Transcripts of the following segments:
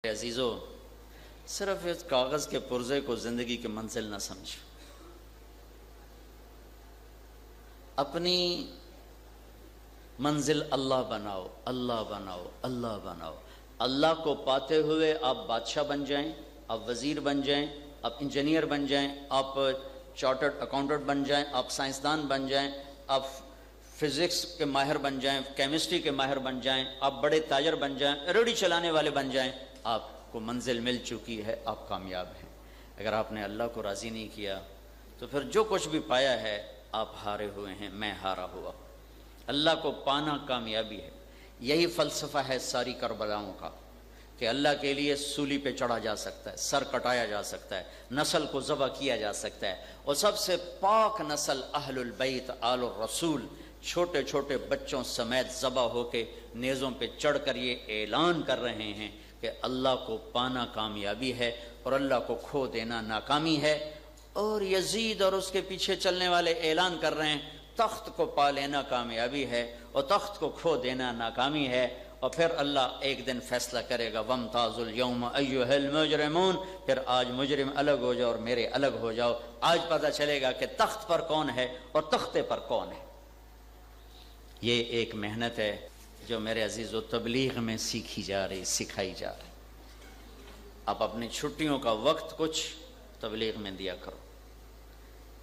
عزیزو، صرف اس کاغذ کے پرزے کو زندگی کی منزل نہ سمجھو، اپنی منزل اللہ بناؤ، اللہ بناؤ، اللہ بناؤ۔ اللہ کو پاتے ہوئے آپ بادشاہ بن جائیں، آپ وزیر بن جائیں، آپ انجینئر بن جائیں، آپ چارٹرڈ اکاؤنٹنٹ بن جائیں، آپ سائنسدان بن جائیں، آپ فزکس کے ماہر بن جائیں، کیمسٹری کے ماہر بن جائیں، آپ بڑے تاجر بن جائیں، ریڑھی چلانے والے بن جائیں، آپ کو منزل مل چکی ہے، آپ کامیاب ہیں۔ اگر آپ نے اللہ کو راضی نہیں کیا تو پھر جو کچھ بھی پایا ہے آپ ہارے ہوئے ہیں، میں ہارا ہوا۔ اللہ کو پانا کامیابی ہے۔ یہی فلسفہ ہے ساری کربلاؤں کا کہ اللہ کے لیے سولی پہ چڑھا جا سکتا ہے، سر کٹایا جا سکتا ہے، نسل کو ذبح کیا جا سکتا ہے، اور سب سے پاک نسل اہل البیت آل الرسول چھوٹے چھوٹے بچوں سمیت ذبح ہو کے نیزوں پہ چڑھ کر یہ اعلان کر رہے ہیں کہ اللہ کو پانا کامیابی ہے اور اللہ کو کھو دینا ناکامی ہے۔ اور یزید اور اس کے پیچھے چلنے والے اعلان کر رہے ہیں تخت کو پا لینا کامیابی ہے اور تخت کو کھو دینا ناکامی ہے۔ اور پھر اللہ ایک دن فیصلہ کرے گا وَامْتَازُوا الْيَوْمَ أَيُّهَا الْمُجْرِمُونَ، پھر آج مجرم الگ ہو جاؤ اور میرے الگ ہو جاؤ۔ آج پتہ چلے گا کہ تخت پر کون ہے اور تختے پر کون ہے۔ یہ ایک محنت ہے جو میرے عزیز و تبلیغ میں سیکھی جا رہی، سکھائی جا رہی۔ آپ اپنی چھٹیوں کا وقت کچھ تبلیغ میں دیا کرو،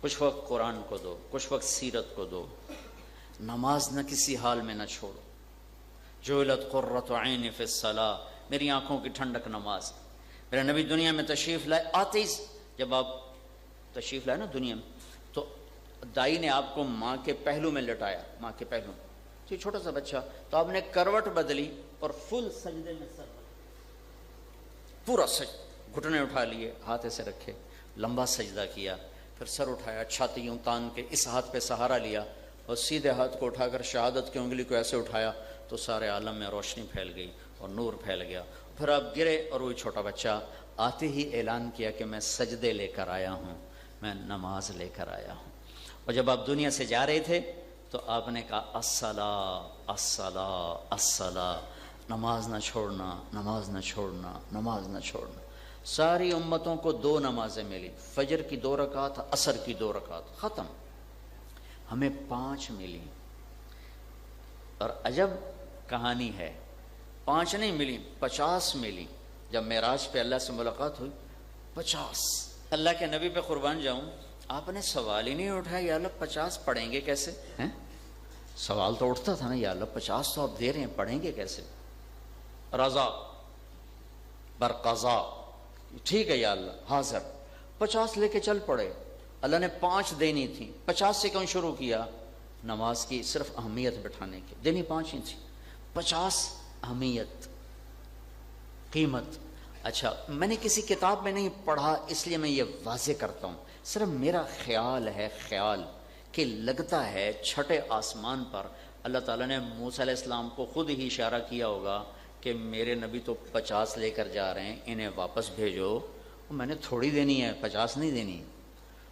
کچھ وقت قرآن کو دو، کچھ وقت سیرت کو دو۔ نماز نہ کسی حال میں نہ چھوڑو۔ جعلت قرۃ عینی فی الصلاۃ، میری آنکھوں کی ٹھنڈک نماز۔ میرے نبی دنیا میں تشریف لائے، آتے ہی جب آپ تشریف لائے نا دنیا میں، تو دائی نے آپ کو ماں کے پہلو میں لٹایا، ماں کے پہلو میں، یہ چھوٹا سا بچہ، تو آپ نے کروٹ بدلی اور فل سجدے میں سر پورا گھٹنے اٹھا لیے، ہاتھ ایسے رکھے، لمبا سجدہ کیا، پھر سر اٹھایا، چھاتی یوں تان کے اس ہاتھ پہ سہارا لیا اور سیدھے ہاتھ کو اٹھا کر شہادت کی انگلی کو ایسے اٹھایا تو سارے عالم میں روشنی پھیل گئی اور نور پھیل گیا۔ پھر آپ گرے اور وہی چھوٹا بچہ آتے ہی اعلان کیا کہ میں سجدے لے کر آیا ہوں، میں نماز لے کر آیا ہوں۔ اور جب آپ دنیا سے جا رہے تھے تو آپ نے کہا الصلاۃ الصلاۃ الصلاۃ، نماز نہ چھوڑنا، نماز نہ چھوڑنا، نماز نہ چھوڑنا۔ ساری امتوں کو 2 نمازیں ملی، فجر کی 2 رکعت، عصر کی 2 رکعت، ختم۔ ہمیں 5 ملی، اور عجب کہانی ہے، 5 نہیں ملی، 50 ملی۔ جب معراج پہ اللہ سے ملاقات ہوئی، 50۔ اللہ کے نبی پہ قربان جاؤں، آپ نے سوال ہی نہیں اٹھایا یا اللہ 50 پڑھیں گے کیسے ہیں؟ سوال تو اٹھتا تھا نا، یا اللہ 50 تو آپ دے رہے ہیں، پڑھیں گے کیسے؟ رضا برقضا، ٹھیک ہے یا اللہ حاضر۔ 50 لے کے چل پڑے۔ اللہ نے 5 دینی تھی، 50 سے کیوں شروع کیا؟ نماز کی صرف اہمیت بٹھانے کی، دینی 5 ہی تھی، 50 اہمیت، قیمت۔ اچھا، میں نے کسی کتاب میں نہیں پڑھا اس لیے میں یہ واضح کرتا ہوں، صرف میرا خیال ہے، خیال کہ لگتا ہے چھٹے آسمان پر اللہ تعالیٰ نے موسیٰ علیہ السلام کو خود ہی اشارہ کیا ہوگا کہ میرے نبی تو 50 لے کر جا رہے ہیں، انہیں واپس بھیجو، میں نے تھوڑی دینی ہے، 50 نہیں دینی۔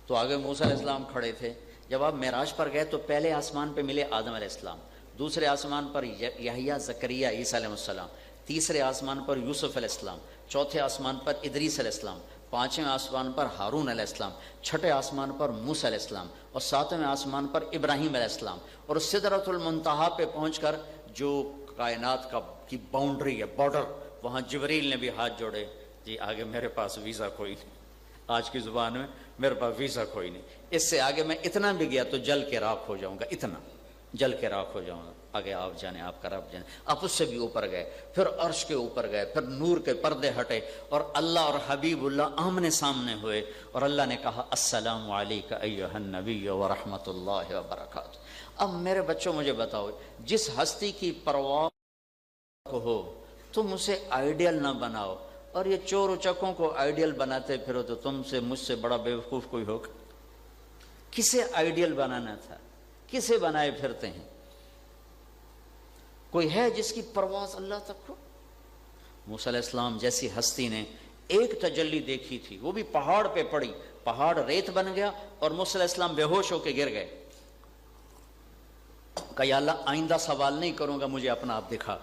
تو آگے موسیٰ علیہ السلام کھڑے تھے۔ جب آپ معراج پر گئے تو پہلے آسمان پہ ملے آدم علیہ السلام، دوسرے آسمان پر یحییٰ، زکریا، عیسیٰ علیہ السلام، تیسرے آسمان پر یوسف علیہ السلام، چوتھے آسمان پر ادریس علیہ السلام، 5ویں آسمان پر ہارون علیہ السلام، 6ٹھے آسمان پر موسیٰ علیہ السلام، اور 7ویں آسمان پر ابراہیم علیہ السلام، اور سدرۃ المنتہا پہ پہنچ کر جو کائنات کی باؤنڈری ہے، بارڈر، وہاں جبریل نے بھی ہاتھ جوڑے، جی آگے میرے پاس ویزا کوئی نہیں، آج کی زبان میں میرے پاس ویزا کوئی نہیں، اس سے آگے میں اتنا بھی گیا تو جل کے راکھ ہو جاؤں گا، اتنا جل کے راکھ ہو جاؤں گا، آگے آپ جانے، آپ کا رب جانے۔ آپ اس سے بھی اوپر گئے، پھر عرش کے اوپر گئے، پھر نور کے پردے ہٹے اور اللہ اور حبیب اللہ آمنے سامنے ہوئے، اور اللہ نے کہا السلام علیک ایھا النبی ورحمۃ اللہ وبرکاتہ۔ اب میرے بچوں مجھے بتاؤ، جس ہستی کی پرواہ ہو تم اسے آئیڈیل نہ بناؤ، اور یہ چور اچکوں کو آئیڈیل بناتے پھرو تو تم سے مجھ سے بڑا بیوقوف کوئی ہوگا؟ کسے آئیڈیل بنانا تھا؟ کسے بنائے پھرتے ہیں؟ کوئی ہے جس کی پرواز اللہ تک ہو؟ موسیٰ علیہ السلام جیسی ہستی نے ایک تجلی دیکھی تھی، وہ بھی پہاڑ پہ پڑی، پہاڑ ریت بن گیا اور موسیٰ علیہ السلام بے ہوش ہو کے گر گئے۔ کہا یا اللہ آئندہ سوال نہیں کروں گا، مجھے اپنا آپ دکھا۔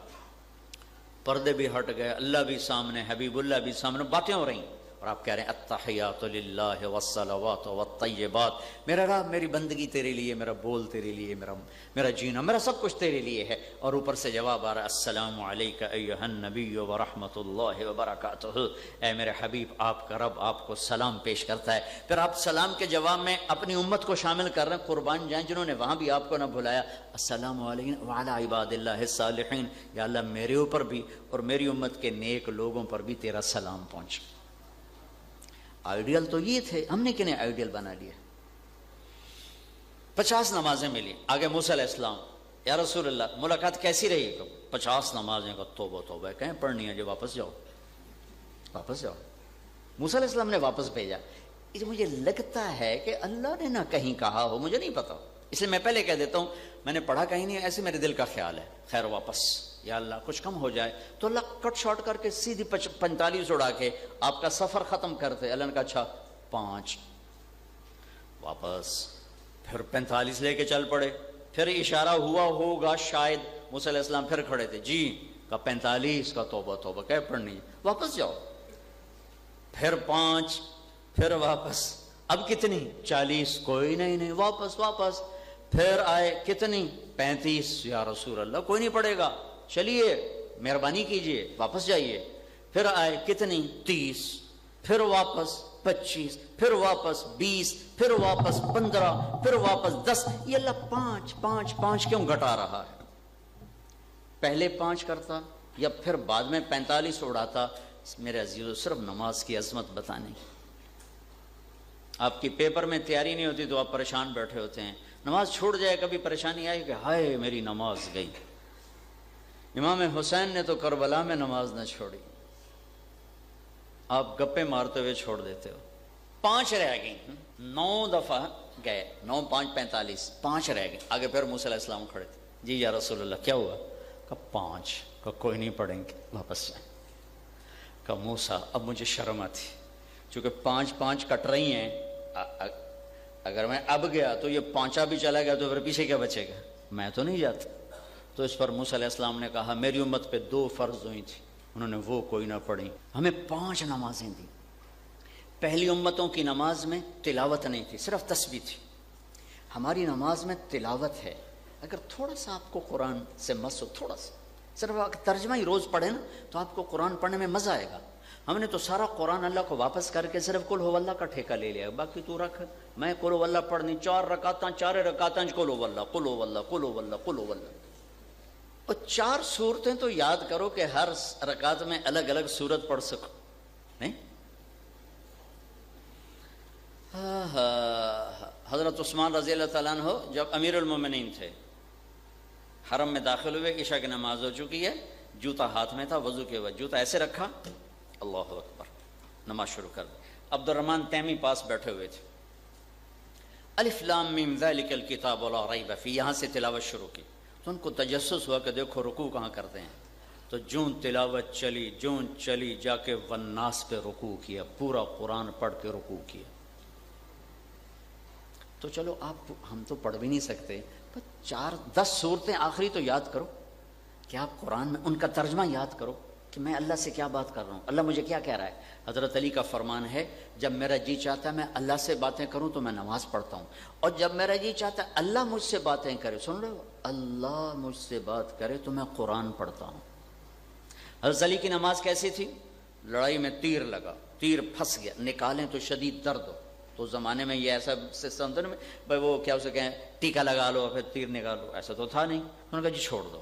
پردے بھی ہٹ گئے، اللہ بھی سامنے، حبیب اللہ بھی سامنے، باتیں ہو رہی، اور آپ کہہ رہے ہیں التحیات للہ والصلوات والطیبات، میرا رب میری بندگی تیرے لیے، میرا بول تیرے لیے، میرا جینا، میرا سب کچھ تیرے لیے ہے، اور اوپر سے جواب آ رہا ہے السلام علیک ایھا النبی ورحمۃ اللہ وبرکاتہ، اے میرے حبیب آپ کا رب آپ کو سلام پیش کرتا ہے۔ پھر آپ سلام کے جواب میں اپنی امت کو شامل کر رہے ہیں، قربان جائیں جنہوں نے وہاں بھی آپ کو نہ بھلایا، السلام علیکم وعلی عباد اللہ الصالحین، یا اللہ میرے اوپر بھی اور میری امت کے نیک لوگوں پر بھی تیرا سلام پہنچ۔ آئیڈیل تو یہ تھے، ہم نے کنہیں آئیڈیل بنا لیا۔ 50 نمازیں ملی، آگے موسیٰ علیہ السلام، یا رسول اللہ ملاقات کیسی رہی؟ 50 نمازیں کا توبہ توبہ کہیں پڑھنی ہے جو واپس جاؤ، واپس جاؤ۔ موسیٰ علیہ السلام نے واپس بھیجا۔ مجھے لگتا ہے کہ اللہ نے نہ کہیں کہا ہو، مجھے نہیں پتا، اس لیے میں پہلے کہہ دیتا ہوں، میں نے پڑھا کہیں نہیں، ایسے میرے دل کا خیال ہے، خیر واپس، یا اللہ کچھ کم ہو جائے تو اللہ کٹ شارٹ کر کے سیدھی 45 اڑا کے آپ کا سفر ختم کرتے۔ اللہ نے کہا اچھا 5 واپس، پھر 45 لے کے چل پڑے، پھر اشارہ ہوا ہوگا شاید، موسیٰ علیہ السلام پھر کھڑے تھے، جی کا 45 کا توبہ توبہ کہ پڑھنی ہے، واپس جاؤ، پھر 5، پھر واپس، اب کتنی 40، کوئی نہیں، واپس واپس، پھر آئے کتنی 35، یا رسول اللہ کوئی نہیں پڑے گا، چلیے مہربانی کیجئے واپس جائیے، پھر آئے کتنی 30، پھر واپس 25، پھر واپس 20، پھر واپس 15، پھر واپس 10، یہ اللہ 5 کیوں گھٹا رہا ہے؟ پہلے 5 کرتا یا پھر بعد میں 45 اڑاتا؟ میرے عزیزو صرف نماز کی عظمت بتانے، آپ کی پیپر میں تیاری نہیں ہوتی تو آپ پریشان بیٹھے ہوتے ہیں، نماز چھوڑ جائے کبھی پریشانی آئی کہ ہائے میری نماز گئی۔ امام حسین نے تو کربلا میں نماز نہ چھوڑی، آپ گپے مارتے ہوئے چھوڑ دیتے ہو۔ 5 رہ گئی، 9 دفعہ گئے، 9 5 45، 5 رہ گئے، آگے پھر موسیٰ علیہ السلام کھڑے تھے، جی یا رسول اللہ کیا ہوا؟ کہا 5، کہا کوئی نہیں پڑھیں گے، واپس جائیں۔ کہا موسیٰ اب مجھے شرم آتی، چونکہ 5 کٹ رہی ہیں، اگر میں اب گیا تو یہ 5 بھی چلا گیا تو پھر پیچھے کیا بچے گا، میں تو نہیں جاتا۔ تو اس پر موسیٰ علیہ السلام نے کہا میری امت پہ 2 فرض ہوئی تھی، انہوں نے وہ کوئی نہ پڑھی، ہمیں 5 نمازیں دی۔ پہلی امتوں کی نماز میں تلاوت نہیں تھی، صرف تسبیح تھی، ہماری نماز میں تلاوت ہے۔ اگر تھوڑا سا آپ کو قرآن سے مس ہو، تھوڑا سا، صرف ترجمہ ہی روز پڑھیں نا تو آپ کو قرآن پڑھنے میں مزہ آئے گا۔ ہم نے تو سارا قرآن اللہ کو واپس کر کے صرف قل ہو اللہ کا ٹھیکہ لے لیا، باقی تو رکھ، میں قل ہو اللہ پڑھنی 4 رکعتاں، 4 رکعتاں قل ہو اللہ، قل ہو اللہ، قل ہو اللہ، قل ہو اللہ، اور 4 سورتیں تو یاد کرو کہ ہر رکعت میں الگ الگ سورت پڑھ سکو، نہیں؟ حضرت عثمان رضی اللہ تعالیٰ عنہ جب امیر المومنین تھے، حرم میں داخل ہوئے، عشاء کی نماز ہو چکی ہے، جوتا ہاتھ میں تھا، وضو کے بعد جوتا ایسے رکھا، اللہ اکبر، نماز شروع کر دی۔ عبد الرحمن تیمی پاس بیٹھے ہوئے تھے، الف لام میم ذالک الکتاب لا ریب فیہ، یہاں سے تلاوت شروع کی، تو ان کو تجسس ہوا کہ دیکھو رکوع کہاں کرتے ہیں، تو جون تلاوت چلی، جون چلی، جا کے والناس پہ رکوع کیا، پورا قرآن پڑھ کے رکوع کیا۔ تو چلو آپ، ہم تو پڑھ بھی نہیں سکتے، پر 4-10 صورتیں آخری تو یاد کرو کہ آپ قرآن میں ان کا ترجمہ یاد کرو کہ میں اللہ سے کیا بات کر رہا ہوں، اللہ مجھے کیا کہہ رہا ہے۔ حضرت علی کا فرمان ہے جب میرا جی چاہتا ہے میں اللہ سے باتیں کروں تو میں نماز پڑھتا ہوں، اور جب میرا جی چاہتا ہے اللہ مجھ سے باتیں کرے، سن رہے ہو، اللہ مجھ سے بات کرے تو میں قرآن پڑھتا ہوں۔ حضرت علی کی نماز کیسی تھی؟ لڑائی میں تیر لگا، تیر پھنس گیا، نکالیں تو شدید درد ہو، تو زمانے میں یہ ایسا سسٹم تھا نا بھائی، وہ کیا اسے کہیں ٹیکہ لگا لو پھر تیر نکالو، ایسا تو تھا نہیں، انہوں نے کہا جی چھوڑ دو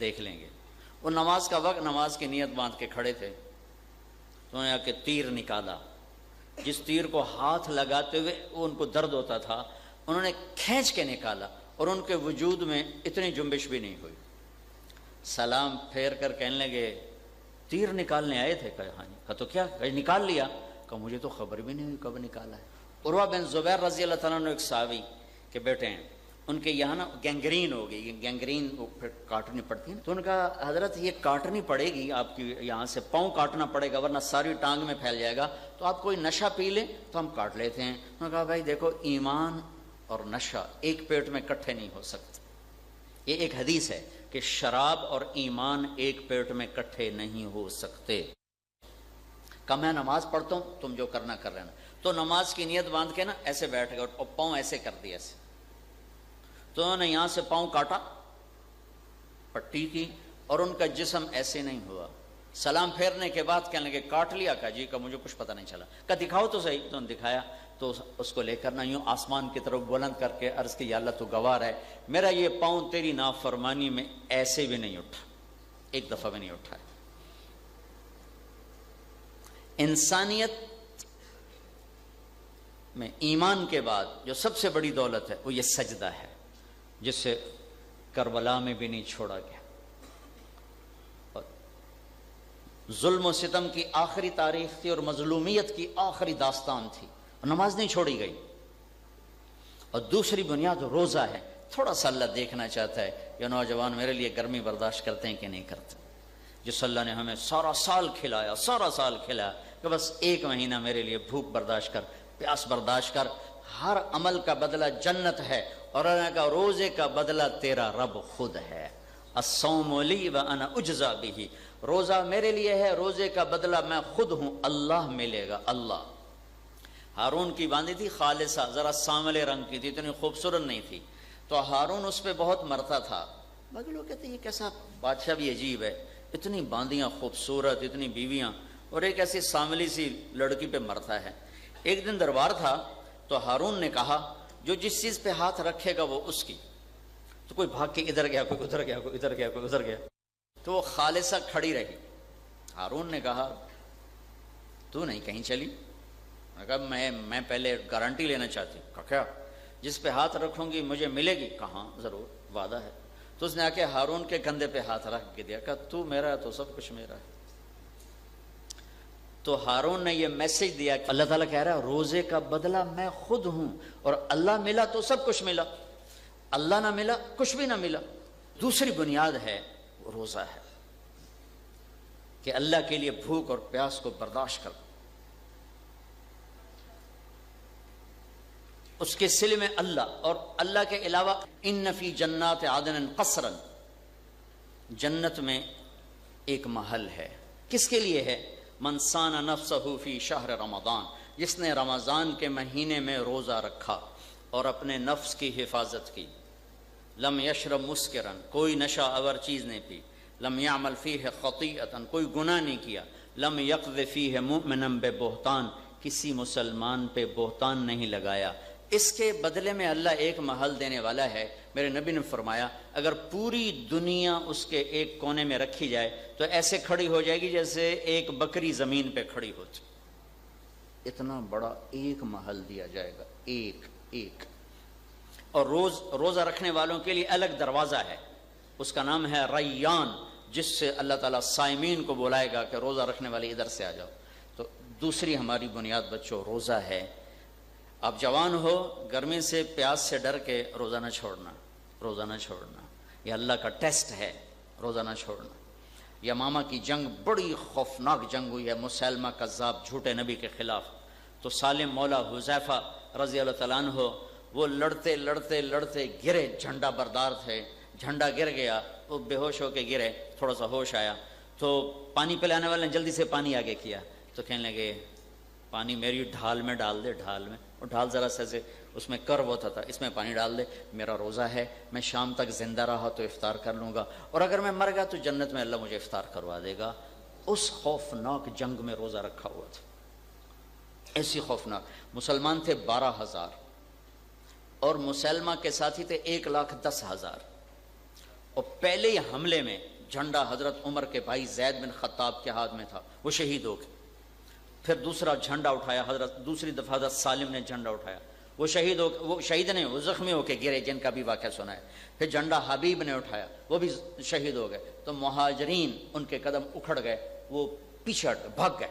دیکھ لیں گے۔ وہ نماز کا وقت، نماز کی نیت باندھ کے کھڑے تھے، تو انہوں نے کہا کہ تیر نکالا، جس تیر کو ہاتھ لگاتے ہوئے وہ ان کو درد ہوتا تھا، انہوں نے کھینچ کے نکالا، اور ان کے وجود میں اتنی جنبش بھی نہیں ہوئی۔ سلام پھیر کر کہنے لگے تیر نکالنے آئے تھے؟ کہا ہاں جی۔ کہا تو کیا نکال لیا؟ کہا مجھے تو خبر بھی نہیں ہوئی کب نکالا ہے۔ عروہ بن زبیر رضی اللہ تعالیٰ عنہ ایک صحابی کے بیٹے ہیں، ان کے یہاں نا گینگرین ہو گئی، گینگرین پھر کاٹنی پڑتی ہے، تو ان کا حضرت یہ کاٹنی پڑے گی آپ کی، یہاں سے پاؤں کاٹنا پڑے گا ورنہ ساری ٹانگ میں پھیل جائے گا، تو آپ کوئی نشہ پی لیں تو ہم کاٹ لیتے ہیں۔ انہوں نے کہا بھائی دیکھو، ایمان اور نشہ ایک پیٹ میں اکٹھے نہیں ہو سکتے، یہ ایک حدیث ہے، کہ شراب اور ایمان ایک پیٹ میں کٹھے نہیں ہو سکتے۔ کہ میں نماز پڑھتا ہوں، تم جو کرنا کر رہے نا، تو نماز کی نیت باندھ کے نا ایسے بیٹھ گئے اور پاؤں ایسے کر دیا ایسے، تو انہوں نے یہاں سے پاؤں کاٹا، پٹی کی، اور ان کا جسم ایسے نہیں ہوا۔ سلام پھیرنے کے بعد کہنے لگے کاٹ لیا؟ کہا جی، کہ مجھے کچھ پتہ نہیں چلا۔ کہا دکھاؤ تو صحیح، تو دکھایا، تو اس کو لے کر نہ یوں آسمان کی طرف بلند کر کے عرض کی یا اللہ تو گواہ ہے، میرا یہ پاؤں تیری نافرمانی میں ایسے بھی نہیں اٹھا، ایک دفعہ بھی نہیں اٹھا ہے۔ انسانیت میں ایمان کے بعد جو سب سے بڑی دولت ہے وہ یہ سجدہ ہے، جس سے کربلا میں بھی نہیں چھوڑا گیا، اور ظلم و ستم کی آخری تاریخ تھی اور مظلومیت کی آخری داستان تھی، اور نماز نہیں چھوڑی گئی۔ اور دوسری بنیاد روزہ ہے۔ تھوڑا سا اللہ دیکھنا چاہتا ہے یہ نوجوان میرے لیے گرمی برداشت کرتے ہیں کہ نہیں کرتے۔ جس اللہ نے ہمیں سارا سال کھلایا کہ بس ایک مہینہ میرے لیے بھوک برداشت کر، پیاس برداشت کر، ہر عمل کا بدلہ جنت ہے، اور اللہ نے کہا روزے کا بدلہ تیرا رب خود ہے۔ الصوم لی وانا اجزا بہ، روزہ میرے لیے ہے، روزے کا بدلہ میں خود ہوں، اللہ ملے گا، اللہ۔ ہارون کی باندھی تھی خالصہ، ذرا سانولے رنگ کی تھی، اتنی خوبصورت نہیں تھی، تو ہارون اس پہ بہت مرتا تھا۔ باقی لوگ کہتے ہیں یہ کیسا بادشاہ بھی عجیب ہے، اتنی باندیاں خوبصورت، اتنی بیویاں، اور ایک ایسی سانولی سی لڑکی پہ مرتا ہے۔ ایک دن دربار تھا تو ہارون نے کہا جو جس چیز پہ ہاتھ رکھے گا وہ اس کی، تو کوئی بھاگ کے ادھر گیا، کوئی ادھر گیا، کوئی ادھر گیا، کوئی ادھر گیا، تو وہ خالصہ کھڑی رہی۔ ہارون نے کہا تو نہیں کہیں چلی؟ میں کہا میں پہلے گارنٹی لینا چاہتی ہوں۔ کہا کیا؟ جس پہ ہاتھ رکھوں گی مجھے ملے گی؟ کہاں ضرور، وعدہ ہے۔ تو اس نے آ کے ہارون کے کندھے پہ ہاتھ رکھ کے دیا، کہا تو میرا ہے تو سب کچھ میرا ہے۔ تو ہارون نے یہ میسج دیا کہ اللہ تعالیٰ کہہ رہا ہے روزے کا بدلہ میں خود ہوں، اور اللہ ملا تو سب کچھ ملا، اللہ نہ ملا کچھ بھی نہ ملا۔ دوسری بنیاد ہے وہ روزہ ہے کہ اللہ کے لیے بھوک اور پیاس کو برداشت کر، اس کے سلے میں اللہ، اور اللہ کے علاوہ ان فی جنات عدن قصرا، جنت میں ایک محل ہے۔ کس کے لیے ہے؟ من صان نفسہ فی شہر رمضان، جس نے رمضان کے مہینے میں روزہ رکھا اور اپنے نفس کی حفاظت کی۔ لم یشرب مسکرا، کوئی نشہ آور چیز نہیں پی۔ لم یعمل فیہ خطیئتا، کوئی گناہ نہیں کیا۔ لم یقذ فیہ مؤمنا ببہتان، کسی مسلمان پہ بہتان نہیں لگایا۔ اس کے بدلے میں اللہ ایک محل دینے والا ہے۔ میرے نبی نے فرمایا اگر پوری دنیا اس کے ایک کونے میں رکھی جائے تو ایسے کھڑی ہو جائے گی جیسے ایک بکری زمین پہ کھڑی ہوتی، اتنا بڑا ایک محل دیا جائے گا، ایک۔ اور روزہ رکھنے والوں کے لیے الگ دروازہ ہے، اس کا نام ہے ریان، جس سے اللہ تعالیٰ صائمین کو بلائے گا کہ روزہ رکھنے والے ادھر سے آ جاؤ۔ تو دوسری ہماری بنیاد بچوں روزہ ہے۔ آپ جوان ہو، گرمی سے پیاس سے ڈر کے روزہ نہ چھوڑنا، روزہ نہ چھوڑنا، یہ اللہ کا ٹیسٹ ہے، روزہ نہ چھوڑنا۔ یمامہ کی جنگ بڑی خوفناک جنگ ہوئی ہے، مسیلمہ کذاب جھوٹے نبی کے خلاف۔ تو سالم مولا حذیفہ رضی اللہ تعالیٰ عنہ وہ لڑتے لڑتے لڑتے گرے، جھنڈا بردار تھے، جھنڈا گر گیا، وہ بے ہوش ہو کے گرے، تھوڑا سا ہوش آیا تو پانی پلانے والے نے جلدی سے پانی آگے کیا، تو کہنے لگے پانی میری ڈھال میں ڈال دے، ڈھال میں، اور ڈھال ذرا سے اس میں کرو ہوتا تھا، اس میں پانی ڈال دے، میرا روزہ ہے، میں شام تک زندہ رہا تو افطار کر لوں گا، اور اگر میں مر گیا تو جنت میں اللہ مجھے افطار کروا دے گا۔ اس خوفناک جنگ میں روزہ رکھا ہوا تھا، ایسی خوفناک۔ مسلمان تھے 12,000 اور مسلمہ کے ساتھی تھے 1,10,000، اور پہلے ہی حملے میں جھنڈا حضرت عمر کے بھائی زید بن خطاب کے ہاتھ میں تھا، وہ شہید ہو گئے۔ پھر دوسرا جھنڈا اٹھایا دوسری دفعہ حضرت سالم نے جھنڈا اٹھایا، وہ شہید نہیں، وہ زخمی ہو کے گرے، جن کا بھی واقعہ سنا ہے۔ پھر جھنڈا حبیب نے اٹھایا، وہ بھی شہید ہو گئے۔ تو مہاجرین ان کے قدم اکھڑ گئے، وہ پیچھے بھاگ گئے۔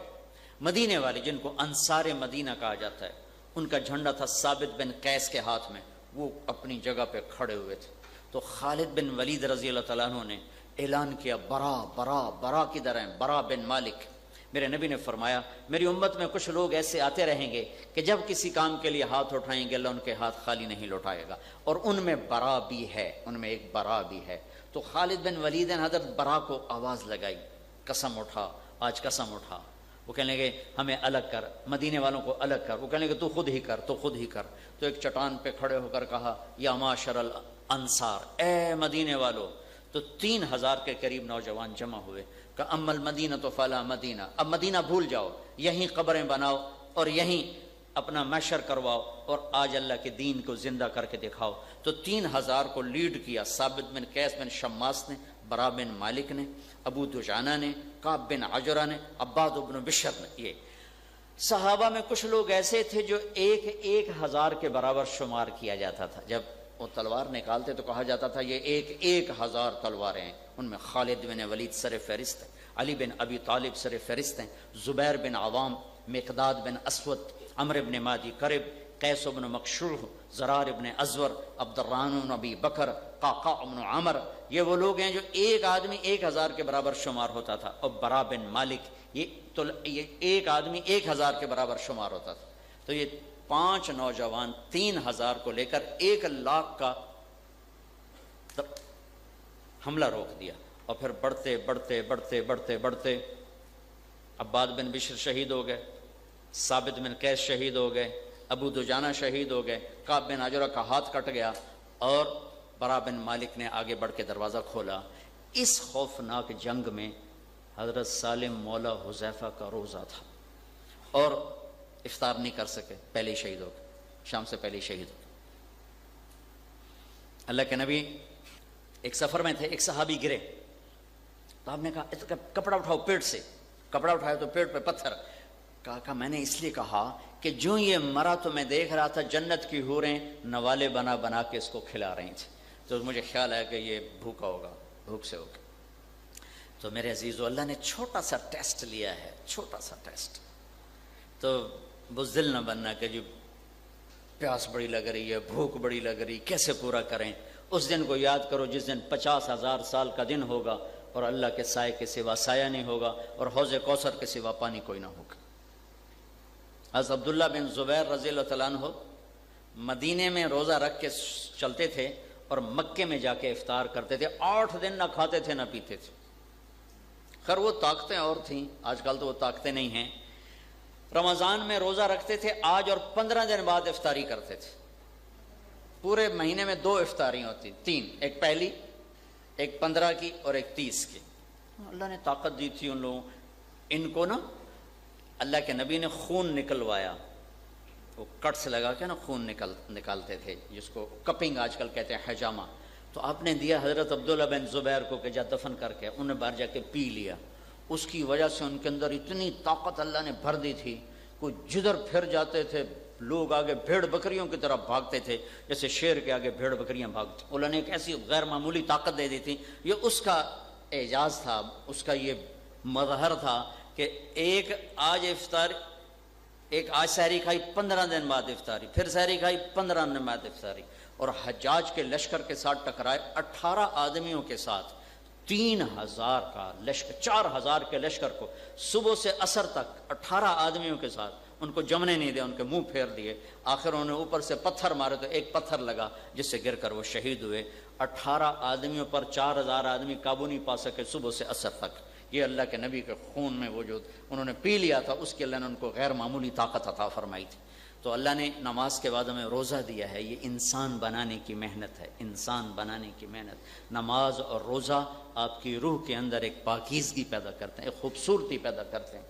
مدینے والے جن کو انصار مدینہ کہا جاتا ہے، ان کا جھنڈا تھا ثابت بن قیس کے ہاتھ میں، وہ اپنی جگہ پہ کھڑے ہوئے تھے۔ تو خالد بن ولید رضی اللہ تعالیٰ عنہ نے اعلان کیا برا کدھر ہیں؟ برا بن مالک۔ میرے نبی نے فرمایا میری امت میں کچھ لوگ ایسے آتے رہیں گے کہ جب کسی کام کے لیے ہاتھ اٹھائیں گے اللہ ان کے ہاتھ خالی نہیں لوٹائے گا، اور ان میں برا بھی ہے، ان میں ایک برا بھی ہے۔ تو تو خالد بن ولید نے حضرت برا کو آواز لگائی، قسم اٹھا، آج قسم اٹھا۔ وہ کہنے لگے ہمیں الگ کر، مدینے والوں کو الگ کر۔ وہ کہنے لگے تو خود ہی کر، تو خود ہی کر۔ تو ایک چٹان پہ کھڑے ہو کر کہا یا معاشر الانصار، اے مدینے والو۔ تو 3000 کے قریب نوجوان جمع ہوئے کہ اما المدینہ تو فلا مدینہ، اب مدینہ بھول جاؤ، یہیں قبریں بناؤ اور یہیں اپنا محشر کرواؤ اور آج اللہ کے دین کو زندہ کر کے دکھاؤ۔ تو 3000 کو لیڈ کیا ثابت بن قیس بن شماس نے، برا بن مالک نے، ابو دجانہ نے، کعب بن عجرہ نے، عباد بن بشر نے۔ یہ صحابہ میں کچھ لوگ ایسے تھے جو 1000 کے برابر شمار کیا جاتا تھا۔ جب وہ تلوار نکالتے تو کہا جاتا تھا یہ 1000 تلواریں ہیں۔ ان میں خالد بن ولید سر فہرست ہیں، علی بن ابی طالب سر فہرست ہیں، زبیر بن عوام، مقداد بن اسود، عمرو بن مادی کرب، قیس بن مکشوح، زرار بن ازور، عبد الرحمن بن ابی بکر، قعقاع بن عمر۔ یہ وہ لوگ ہیں جو ایک آدمی 1000 کے برابر شمار ہوتا تھا۔ اور برا بن مالک، یہ ایک آدمی 1000 کے برابر شمار ہوتا تھا۔ تو یہ 5 نوجوان 3000 کو لے کر 1,00,000 کا حملہ روک دیا، اور پھر بڑھتے بڑھتے بڑھتے بڑھتے بڑھتے عباد بن بشر شہید ہو گئے، ثابت بن قیس شہید ہو گئے، ابو دجانہ شہید ہو گئے، کعب بن عجرہ کا ہاتھ کٹ گیا، اور برا بن مالک نے آگے بڑھ کے دروازہ کھولا۔ اس خوفناک جنگ میں حضرت سالم مولا حذیفہ کا روزہ تھا اور افطار نہیں کر سکے، پہلے ہی شہید ہو گئے، شام سے پہلے ہی شہید ہو گئے۔ اللہ کے نبی ایک سفر میں تھے، ایک صحابی گرے تو آپ نے کہا کپڑا اٹھاؤ پیٹ سے۔ کپڑا اٹھایا تو پیٹ پہ پتھر۔ کہا میں نے اس لیے کہا کہ جو یہ مرا تو میں دیکھ رہا تھا جنت کی حوریں نوالے بنا بنا کے اس کو کھلا رہی تھیں، تو مجھے خیال ہے کہ یہ بھوکا ہوگا، بھوک سے ہوگا۔ تو میرے عزیزو، اللہ نے چھوٹا سا ٹیسٹ لیا ہے، چھوٹا سا ٹیسٹ۔ تو بزدل نہ بننا کہ جو پیاس بڑی لگ رہی ہے، بھوک بڑی لگ رہی، کیسے پورا کریں۔ اس دن کو یاد کرو جس دن 50,000 سال کا دن ہوگا اور اللہ کے سائے کے سوا سایہ نہیں ہوگا اور حوض کوثر کے سوا پانی کوئی نہ ہوگا۔ حضرت عبداللہ بن زبیر رضی اللہ تعالیٰ عنہ مدینے میں روزہ رکھ کے چلتے تھے اور مکے میں جا کے افطار کرتے تھے، 8 دن نہ کھاتے تھے نہ پیتے تھے۔ خیر وہ طاقتیں اور تھیں، آج کل تو وہ طاقتیں نہیں ہیں۔ رمضان میں روزہ رکھتے تھے آج اور 15 دن بعد افطاری کرتے تھے۔ پورے مہینے میں 2 افطاریاں ہوتی، 3، ایک پہلی، ایک 15 کی اور ایک 30 کی۔ اللہ نے طاقت دی تھی ان لوگوں۔ ان کو نا اللہ کے نبی نے خون نکلوایا، وہ کٹ سے لگا کے نا خون نکالتے تھے، جس کو کپنگ آج کل کہتے ہیں، حجامہ۔ تو آپ نے دیا حضرت عبداللہ بن زبیر کو کہ جا دفن کر کے، انہوں نے باہر جا کے پی لیا۔ اس کی وجہ سے ان کے اندر اتنی طاقت اللہ نے بھر دی تھی، کوئی جدھر پھر جاتے تھے لوگ آگے بھیڑ بکریوں کی طرح بھاگتے تھے، جیسے شیر کے آگے بھیڑ بکریاں بھاگتی۔ اللہ نے ایک ایسی غیر معمولی طاقت دے دی تھی۔ یہ اس کا اعجاز تھا، اس کا یہ مظہر تھا کہ ایک آج سحری کھائی 15 دن بعد افطاری، پھر سحری کھائی 15 دن بعد افطاری۔ اور حجاج کے لشکر کے ساتھ ٹکرائے، 18 آدمیوں کے ساتھ 3000 کا لشکر، 4000 کے لشکر کو صبح سے عصر تک 18 آدمیوں کے ساتھ ان کو جمنے نہیں دیا، ان کے منہ پھیر دیے۔ آخر انہوں نے اوپر سے پتھر مارے تو ایک پتھر لگا جس سے گر کر وہ شہید ہوئے۔ 18 آدمیوں پر 4000 آدمی قابو نہیں پا سکے صبح سے عصر تک۔ یہ اللہ کے نبی کے خون میں وہ جو انہوں نے پی لیا تھا، اس کی اللہ نے ان کو غیر معمولی طاقت عطا فرمائی تھی۔ تو اللہ نے نماز کے بعد ہمیں روزہ دیا ہے، یہ انسان بنانے کی محنت ہے، انسان بنانے کی محنت۔ نماز اور روزہ آپ کی روح کے اندر ایک پاکیزگی پیدا کرتے ہیں، ایک خوبصورتی پیدا کرتے ہیں۔